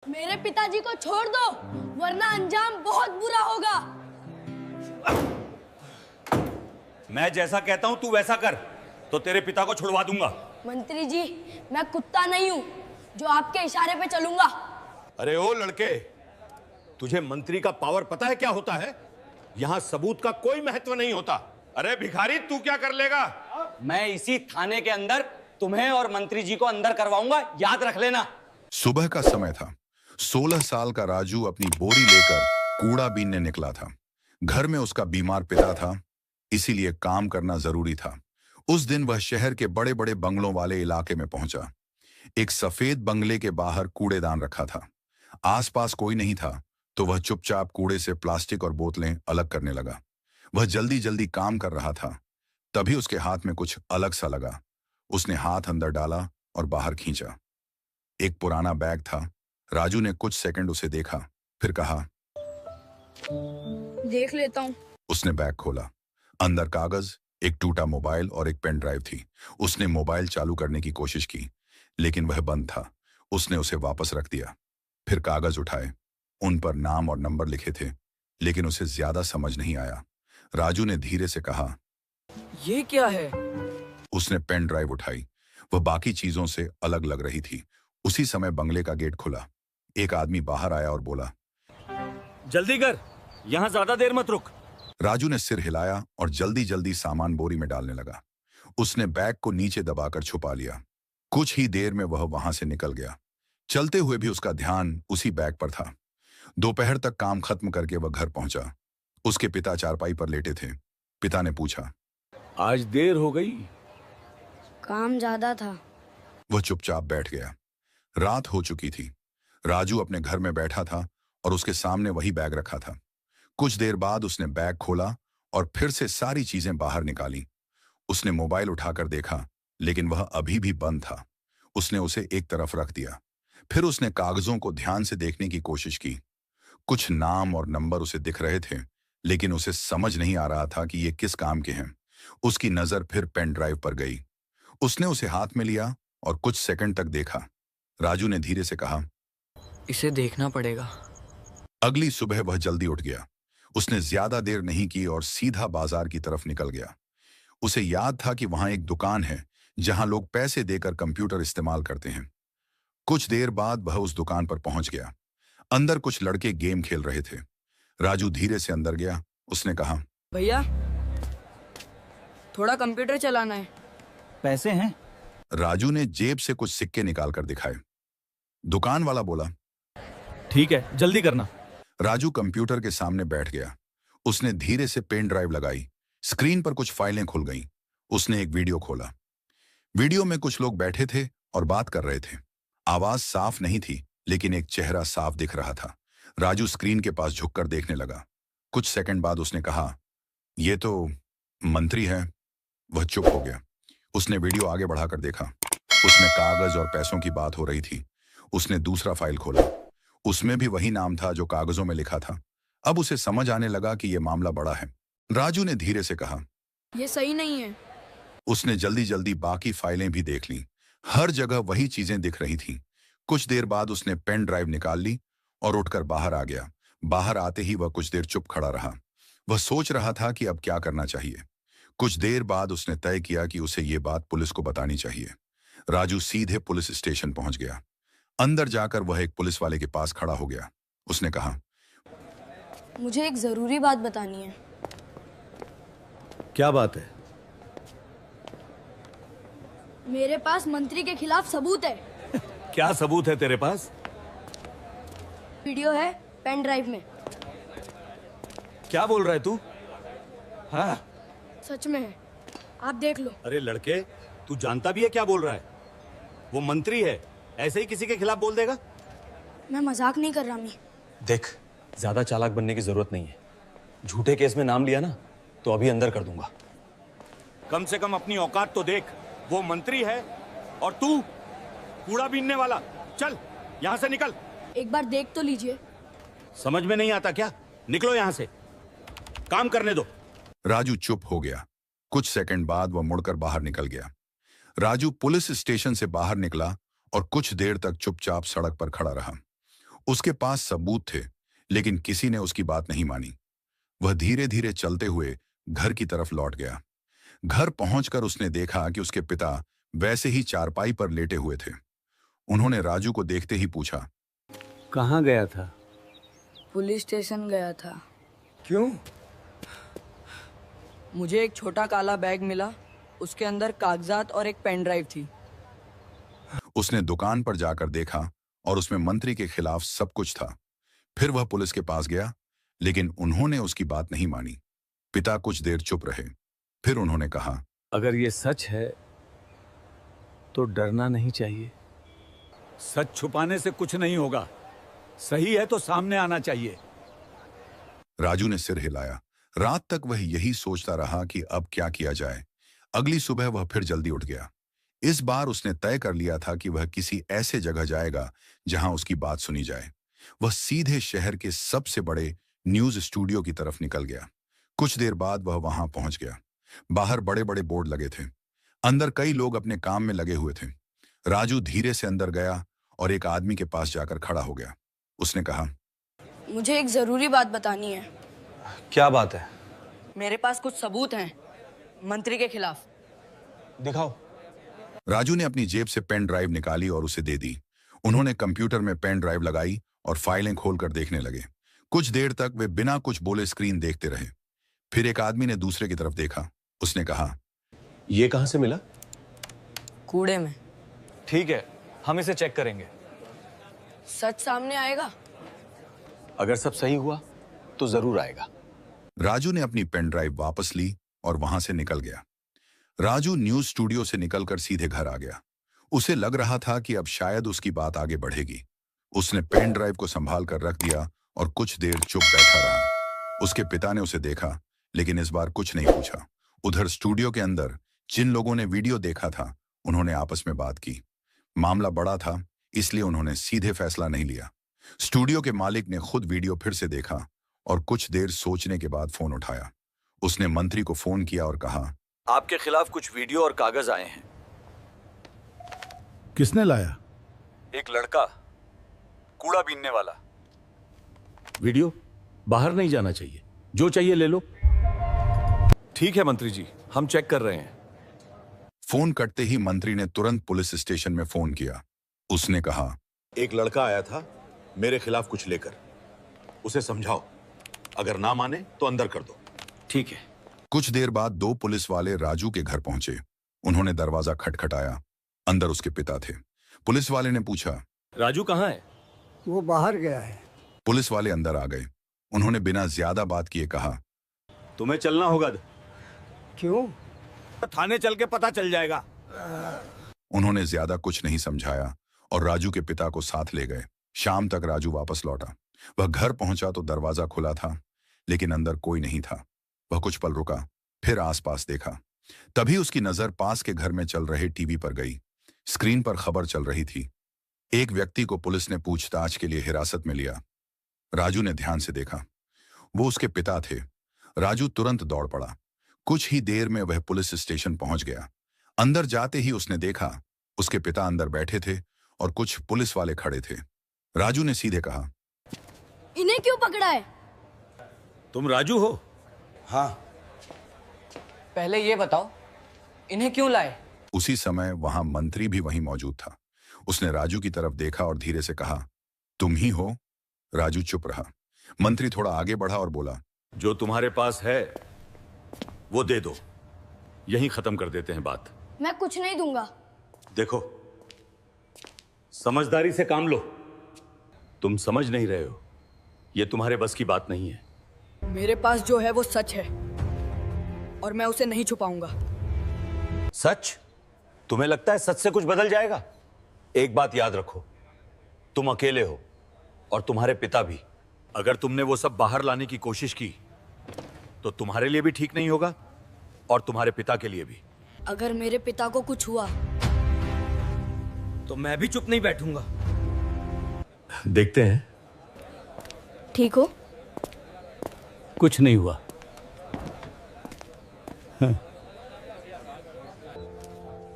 मेरे पिताजी को छोड़ दो वरना अंजाम बहुत बुरा होगा। मैं जैसा कहता हूं तू वैसा कर तो तेरे पिता को छुड़वा दूंगा। मंत्री जी, मैं कुत्ता नहीं हूँ जो आपके इशारे पे चलूंगा। अरे ओ लड़के, तुझे मंत्री का पावर पता है क्या होता है? यहां सबूत का कोई महत्व नहीं होता। अरे भिखारी, तू क्या कर लेगा? मैं इसी थाने के अंदर तुम्हें और मंत्री जी को अंदर करवाऊंगा, याद रख लेना। सुबह का समय था। 16 साल का राजू अपनी बोरी लेकर कूड़ा बीनने निकला था। घर में उसका बीमार पिता था, इसीलिए काम करना जरूरी था। उस दिन वह शहर के बड़े बड़े बंगलों वाले इलाके में पहुंचा। एक सफेद बंगले के बाहर कूड़ेदान रखा था। आसपास कोई नहीं था, तो वह चुपचाप कूड़े से प्लास्टिक और बोतलें अलग करने लगा। वह जल्दी जल्दी काम कर रहा था, तभी उसके हाथ में कुछ अलग सा लगा। उसने हाथ अंदर डाला और बाहर खींचा। एक पुराना बैग था। राजू ने कुछ सेकंड उसे देखा, फिर कहा, देख लेता हूँ। उसने बैग खोला। अंदर कागज, एक टूटा मोबाइल और एक पेन ड्राइव थी। उसने मोबाइल चालू करने की कोशिश की, लेकिन वह बंद था। उसने उसे वापस रख दिया। फिर कागज उठाए, उन पर नाम और नंबर लिखे थे, लेकिन उसे ज्यादा समझ नहीं आया। राजू ने धीरे से कहा, ये क्या है? उसने पेन ड्राइव उठाई। वह बाकी चीजों से अलग लग रही थी। उसी समय बंगले का गेट खुला। एक आदमी बाहर आया और बोला, जल्दी कर, यहां ज्यादा देर मत रुक। राजू ने सिर हिलाया और जल्दी जल्दी सामान बोरी में डालने लगा। उसने बैग को नीचे दबाकर छुपा लिया। कुछ ही देर में वह वहां से निकल गया। चलते हुए भी उसका ध्यान उसी बैग पर था। दोपहर तक काम खत्म करके वह घर पहुंचा। उसके पिता चारपाई पर लेटे थे। पिता ने पूछा, आज देर हो गई। काम ज्यादा था। वह चुपचाप बैठ गया। रात हो चुकी थी। राजू अपने घर में बैठा था और उसके सामने वही बैग रखा था। कुछ देर बाद उसने बैग खोला और फिर से सारी चीजें बाहर निकाली। उसने मोबाइल उठाकर देखा, लेकिन वह अभी भी बंद था। उसने उसे एक तरफ रख दिया। फिर उसने कागजों को ध्यान से देखने की कोशिश की। कुछ नाम और नंबर उसे दिख रहे थे, लेकिन उसे समझ नहीं आ रहा था कि ये किस काम के हैं। उसकी नजर फिर पेन ड्राइव पर गई। उसने उसे हाथ में लिया और कुछ सेकंड तक देखा। राजू ने धीरे से कहा, इसे देखना पड़ेगा। अगली सुबह वह जल्दी उठ गया। उसने ज्यादा देर नहीं की और सीधा बाजार की तरफ निकल गया। उसे याद था कि वहां एक दुकान है जहां लोग पैसे देकर कंप्यूटर इस्तेमाल करते हैं। कुछ देर बाद वह उस दुकान पर पहुंच गया। अंदर कुछ लड़के गेम खेल रहे थे। राजू धीरे से अंदर गया। उसने कहा, भैया, थोड़ा कंप्यूटर चलाना है। पैसे हैं? राजू ने जेब से कुछ सिक्के निकालकर दिखाए। दुकान वाला बोला, ठीक है, जल्दी करना। राजू कंप्यूटर के सामने बैठ गया। उसने धीरे से पेन ड्राइव लगाई। स्क्रीन पर कुछ फाइलें खुल गईं। उसने एक वीडियो खोला। वीडियो में कुछ लोग बैठे थे और बात कर रहे थे। आवाज साफ नहीं थी, लेकिन एक चेहरा साफ दिख रहा था। राजू स्क्रीन के पास झुककर देखने लगा। कुछ सेकंड बाद उसने कहा, ये तो मंत्री है। वह चुप हो गया। उसने वीडियो आगे बढ़ाकर देखा। उसमें कागज और पैसों की बात हो रही थी। उसने दूसरा फाइल खोला। उसमें भी वही नाम था जो कागजों में लिखा था। अब उसे समझ आने लगा कि यह मामला बड़ा है। राजू ने धीरे से कहा, ये सही नहीं है। उसने जल्दी जल्दी बाकी फाइलें भी देख लीं। हर जगह वही चीजें दिख रही थीं। कुछ देर बाद उसने पेन ड्राइव निकाल ली और उठकर बाहर आ गया। बाहर आते ही वह कुछ देर चुप खड़ा रहा। वह सोच रहा था कि अब क्या करना चाहिए। कुछ देर बाद उसने तय किया कि उसे ये बात पुलिस को बतानी चाहिए। राजू सीधे पुलिस स्टेशन पहुंच गया। अंदर जाकर वह एक पुलिस वाले के पास खड़ा हो गया। उसने कहा, मुझे एक जरूरी बात बतानी है। क्या बात है? मेरे पास मंत्री के खिलाफ सबूत है। क्या सबूत है तेरे पास? वीडियो है पेन ड्राइव में। क्या बोल रहा है तू? हाँ, सच में है, आप देख लो। अरे लड़के, तू जानता भी है क्या बोल रहा है? वो मंत्री है, ऐसे ही किसी के खिलाफ बोल देगा? मैं मजाक नहीं कर रहा मी। देख, ज्यादा चालाक बनने की जरूरत नहीं है। झूठे केस में नाम लिया ना, तो अभी अंदर कर दूंगा। कम से कम अपनी औकात तो देख। वो मंत्री है और तू कूड़ा बीनने वाला। चल यहां से निकल। एक बार देख तो लीजिए। समझ में नहीं आता क्या? निकलो यहां से, काम करने दो। राजू चुप हो गया। कुछ सेकंड बाद वह मुड़कर बाहर निकल गया। राजू पुलिस स्टेशन से बाहर निकला और कुछ देर तक चुपचाप सड़क पर खड़ा रहा। उसके पास सबूत थे, लेकिन किसी ने उसकी बात नहीं मानी। वह धीरे धीरे चलते हुए घर की तरफ लौट गया। घर पहुंचकर उसने देखा कि उसके पिता वैसे ही चारपाई पर लेटे हुए थे। उन्होंने राजू को देखते ही पूछा, कहाँ गया था? पुलिस स्टेशन गया था। क्यों? मुझे एक छोटा काला बैग मिला, उसके अंदर कागजात और एक पेन ड्राइव थी। उसने दुकान पर जाकर देखा और उसमें मंत्री के खिलाफ सब कुछ था। फिर वह पुलिस के पास गया, लेकिन उन्होंने उसकी बात नहीं मानी। पिता कुछ देर चुप रहे। फिर उन्होंने कहा, अगर ये सच है तो डरना नहीं चाहिए। सच छुपाने से कुछ नहीं होगा। सही है तो सामने आना चाहिए। राजू ने सिर हिलाया। रात तक वह यही सोचता रहा कि अब क्या किया जाए। अगली सुबह वह फिर जल्दी उठ गया। इस बार उसने तय कर लिया था कि वह किसी ऐसे जगह जाएगा जहां उसकी बात सुनी जाए। वह सीधे शहर के सबसे बड़े न्यूज स्टूडियो की तरफ निकल गया। कुछ देर बाद वह वहां पहुंच गया। बाहर बड़े बड़े बोर्ड लगे थे। अंदर कई लोग अपने काम में लगे हुए थे। राजू धीरे से अंदर गया और एक आदमी के पास जाकर खड़ा हो गया। उसने कहा, मुझे एक जरूरी बात बतानी है। क्या बात है? मेरे पास कुछ सबूत हैं मंत्री के खिलाफ। दिखाओ। राजू ने अपनी जेब से पेन ड्राइव निकाली और उसे दे दी। उन्होंने कंप्यूटर में पेन ड्राइव लगाई और फाइलें खोलकर देखने लगे। कुछ देर तक वे बिना कुछ बोले स्क्रीन देखते रहे। फिर एक आदमी ने दूसरे की तरफ देखा। उसने कहा, ये कहां से मिला? कूड़े में। ठीक है, हम इसे चेक करेंगे। सच सामने आएगा। अगर सब सही हुआ तो जरूर आएगा। राजू ने अपनी पेन ड्राइव वापस ली और वहां से निकल गया। राजू न्यूज स्टूडियो से निकलकर सीधे घर आ गया। उसे लग रहा था कि अब शायद उसकी बात आगे बढ़ेगी। उसने पेन ड्राइव को संभाल कर रख दिया और कुछ देर चुप बैठा रहा। उसके पिता ने उसे देखा, लेकिन इस बार कुछ नहीं पूछा। उधर स्टूडियो के अंदर जिन लोगों ने वीडियो देखा था, उन्होंने आपस में बात की। मामला बड़ा था, इसलिए उन्होंने सीधे फैसला नहीं लिया। स्टूडियो के मालिक ने खुद वीडियो फिर से देखा और कुछ देर सोचने के बाद फोन उठाया। उसने मंत्री को फोन किया और कहा, आपके खिलाफ कुछ वीडियो और कागज आए हैं। किसने लाया? एक लड़का, कूड़ा बीनने वाला। वीडियो बाहर नहीं जाना चाहिए। जो चाहिए ले लो। ठीक है मंत्री जी, हम चेक कर रहे हैं। फोन कटते ही मंत्री ने तुरंत पुलिस स्टेशन में फोन किया। उसने कहा, एक लड़का आया था मेरे खिलाफ कुछ लेकर, उसे समझाओ, अगर ना माने तो अंदर कर दो। ठीक है। कुछ देर बाद दो पुलिस वाले राजू के घर पहुंचे। उन्होंने दरवाजा खटखटाया। अंदर उसके पिता थे। पुलिस वाले ने पूछा, राजू कहाँ है? वो बाहर गया है। पुलिस वाले अंदर आ गए। उन्होंने बिना ज्यादा बात किए कहा, तुम्हें चलना होगा। क्यों? थाने चल के पता चल जाएगा। उन्होंने ज्यादा कुछ नहीं समझाया और राजू के पिता को साथ ले गए। शाम तक राजू वापस लौटा। वह घर पहुंचा तो दरवाजा खुला था, लेकिन अंदर कोई नहीं था। वह कुछ पल रुका, फिर आसपास देखा। तभी उसकी नजर पास के घर में चल रहे टीवी पर गई। स्क्रीन पर खबर चल रही थी। एक व्यक्ति को पुलिस ने पूछताछ के लिए हिरासत में लिया। राजू ने ध्यान से देखा। वो उसके पिता थे। राजू तुरंत दौड़ पड़ा। कुछ ही देर में वह पुलिस स्टेशन पहुंच गया। अंदर जाते ही उसने देखा उसके पिता अंदर बैठे थे और कुछ पुलिस वाले खड़े थे। राजू ने सीधे कहा, इन्हें क्यों पकड़ा है? तुम राजू हो? हाँ। पहले ये बताओ, इन्हें क्यों लाए? उसी समय वहां मंत्री भी वहीं मौजूद था। उसने राजू की तरफ देखा और धीरे से कहा, तुम ही हो? राजू चुप रहा। मंत्री थोड़ा आगे बढ़ा और बोला, जो तुम्हारे पास है वो दे दो। यहीं खत्म कर देते हैं बात। मैं कुछ नहीं दूंगा। देखो, समझदारी से काम लो। तुम समझ नहीं रहे हो, ये तुम्हारे बस की बात नहीं है। मेरे पास जो है वो सच है और मैं उसे नहीं छुपाऊंगा। सच? तुम्हें लगता है सच से कुछ बदल जाएगा? एक बात याद रखो, तुम अकेले हो और तुम्हारे पिता भी। अगर तुमने वो सब बाहर लाने की कोशिश की तो तुम्हारे लिए भी ठीक नहीं होगा और तुम्हारे पिता के लिए भी। अगर मेरे पिता को कुछ हुआ तो मैं भी चुप नहीं बैठूंगा। देखते हैं। ठीक हो? कुछ नहीं हुआ।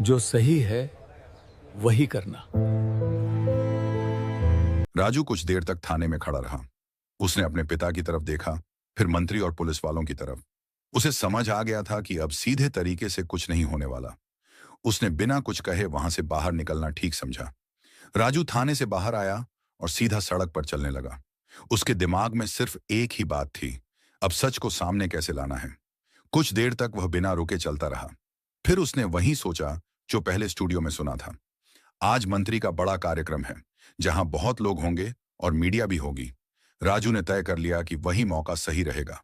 जो सही है वही करना। राजू कुछ देर तक थाने में खड़ा रहा। उसने अपने पिता की तरफ देखा, फिर मंत्री और पुलिस वालों की तरफ। उसे समझ आ गया था कि अब सीधे तरीके से कुछ नहीं होने वाला। उसने बिना कुछ कहे वहां से बाहर निकलना ठीक समझा। राजू थाने से बाहर आया और सीधा सड़क पर चलने लगा। उसके दिमाग में सिर्फ एक ही बात थी, अब सच को सामने कैसे लाना है। कुछ देर तक वह बिना रुके चलता रहा। फिर उसने वही सोचा जो पहले स्टूडियो में सुना था। आज मंत्री का बड़ा कार्यक्रम है, जहां बहुत लोग होंगे और मीडिया भी होगी। राजू ने तय कर लिया कि वही मौका सही रहेगा।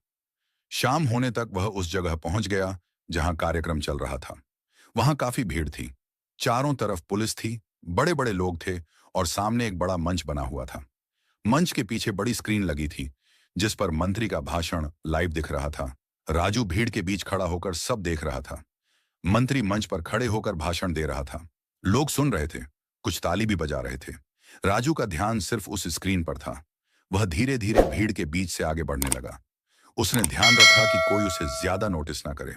शाम होने तक वह उस जगह पहुंच गया जहां कार्यक्रम चल रहा था। वहां काफी भीड़ थी, चारों तरफ पुलिस थी, बड़े बड़े लोग थे और सामने एक बड़ा मंच बना हुआ था। मंच के पीछे बड़ी स्क्रीन लगी थी जिस पर मंत्री का भाषण लाइव दिख रहा था। राजू भीड़ के बीच खड़ा होकर सब देख रहा था। मंत्री मंच पर खड़े होकर भाषण दे रहा था। लोग सुन रहे थे, कुछ ताली भी बजा रहे थे। राजू का ध्यान सिर्फ उस स्क्रीन पर था। वह धीरे धीरे भीड़ के बीच से आगे बढ़ने लगा। उसने ध्यान रखा कि कोई उसे ज्यादा नोटिस ना करे।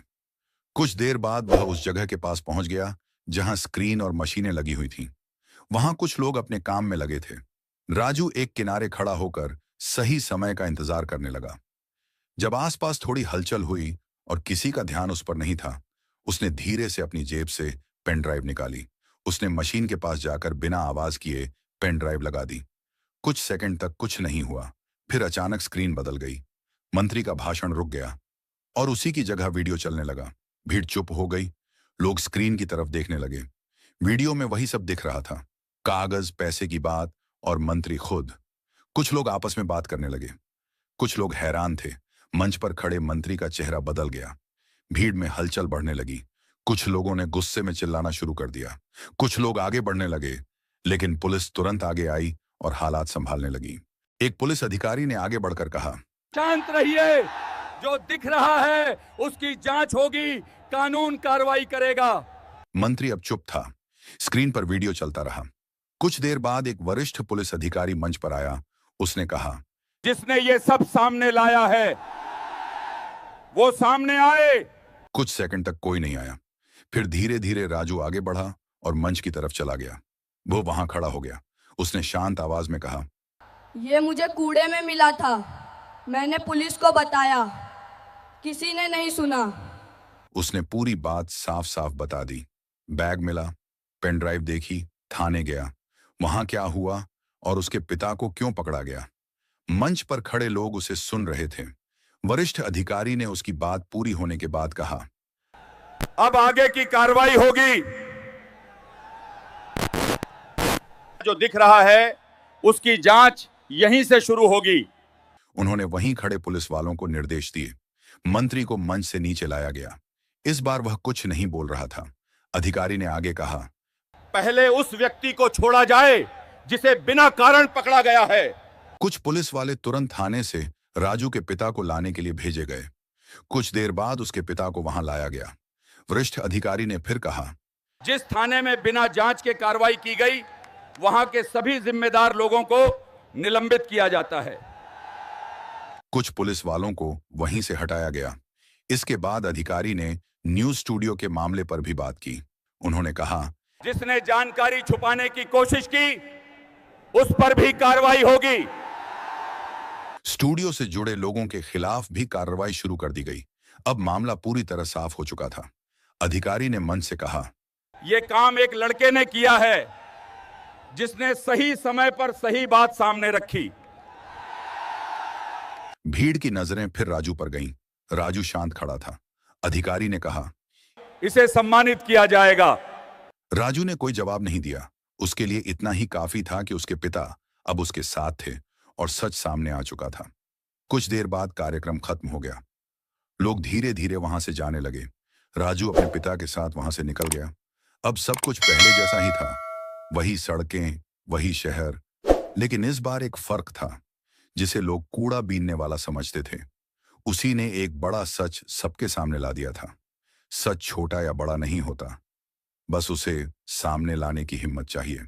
कुछ देर बाद वह उस जगह के पास पहुंच गया जहां स्क्रीन और मशीनें लगी हुई थीं। वहां कुछ लोग अपने काम में लगे थे। राजू एक किनारे खड़ा होकर सही समय का इंतजार करने लगा। जब आसपास थोड़ी हलचल हुई और किसी का ध्यान उस पर नहीं था, उसने धीरे से अपनी जेब से पेन ड्राइव निकाली। उसने मशीन के पास जाकर बिना आवाज किए पेन ड्राइव लगा दी। कुछ सेकंड तक कुछ नहीं हुआ, फिर अचानक स्क्रीन बदल गई। मंत्री का भाषण रुक गया और उसी की जगह वीडियो चलने लगा। भीड़ चुप हो गई, लोग स्क्रीन की तरफ देखने लगे। वीडियो में वही सब दिख रहा था, कागज, पैसे की बात और मंत्री खुद। कुछ लोग आपस में बात करने लगे, कुछ लोग हैरान थे। मंच पर खड़े मंत्री का चेहरा बदल गया। भीड़ में हलचल बढ़ने लगी। कुछ लोगों ने गुस्से में चिल्लाना शुरू कर दिया। कुछ लोग आगे बढ़ने लगे, लेकिन पुलिस तुरंत आगे आई और हालात संभालने लगी। एक पुलिस अधिकारी ने आगे बढ़कर कहा, शांत रहिए, जो दिख रहा है उसकी जांच होगी, कानून कार्रवाई करेगा। मंत्री अब चुप था। स्क्रीन पर वीडियो चलता रहा। कुछ देर बाद एक वरिष्ठ पुलिस अधिकारी मंच पर आया। उसने कहा, जिसने ये सब सामने लाया है वो सामने आए। कुछ सेकंड तक कोई नहीं आया। फिर धीरे धीरे राजू आगे बढ़ा और मंच की तरफ चला गया। वो वहां खड़ा हो गया। उसने शांत आवाज में कहा, ये मुझे कूड़े में मिला था, मैंने पुलिस को बताया, किसी ने नहीं सुना। उसने पूरी बात साफ साफ बता दी। बैग मिला, पेन ड्राइव देखी, थाने गया, वहां क्या हुआ और उसके पिता को क्यों पकड़ा गया। मंच पर खड़े लोग उसे सुन रहे थे। वरिष्ठ अधिकारी ने उसकी बात पूरी होने के बाद कहा, अब आगे की कार्रवाई होगी। जो दिख रहा है उसकी जांच यहीं से शुरू होगी। उन्होंने वहीं खड़े पुलिस वालों को निर्देश दिए। मंत्री को मंच से नीचे लाया गया। इस बार वह कुछ नहीं बोल रहा था। अधिकारी ने आगे कहा, पहले उस व्यक्ति को छोड़ा जाए जिसे बिना कारण पकड़ा गया है। कुछ पुलिस वाले तुरंत थाने से राजू के पिता को लाने के लिए भेजे गए। कुछ देर बाद उसके पिता को वहां लाया गया। वरिष्ठ अधिकारी ने फिर कहा, जिस थाने में बिना जांच के कार्रवाई की गई वहां के सभी जिम्मेदार लोगों को निलंबित किया जाता है। कुछ पुलिस वालों को वहीं से हटाया गया। इसके बाद अधिकारी ने न्यूज स्टूडियो के मामले पर भी बात की। उन्होंने कहा, जिसने जानकारी छुपाने की कोशिश की उस पर भी कार्रवाई होगी। स्टूडियो से जुड़े लोगों के खिलाफ भी कार्रवाई शुरू कर दी गई। अब मामला पूरी तरह साफ हो चुका था। अधिकारी ने मंच से कहा, यह काम एक लड़के ने किया है जिसने सही समय पर सही बात सामने रखी। भीड़ की नजरें फिर राजू पर गईं। राजू शांत खड़ा था। अधिकारी ने कहा, इसे सम्मानित किया जाएगा। राजू ने कोई जवाब नहीं दिया। उसके लिए इतना ही काफी था कि उसके पिता अब उसके साथ थे और सच सामने आ चुका था। कुछ देर बाद कार्यक्रम खत्म हो गया। लोग धीरे धीरे वहां से जाने लगे। राजू अपने पिता के साथ वहां से निकल गया। अब सब कुछ पहले जैसा ही था, वही सड़कें, वही शहर, लेकिन इस बार एक फर्क था। जिसे लोग कूड़ा बीनने वाला समझते थे, उसी ने एक बड़ा सच सबके सामने ला दिया था। सच छोटा या बड़ा नहीं होता, बस उसे सामने लाने की हिम्मत चाहिए।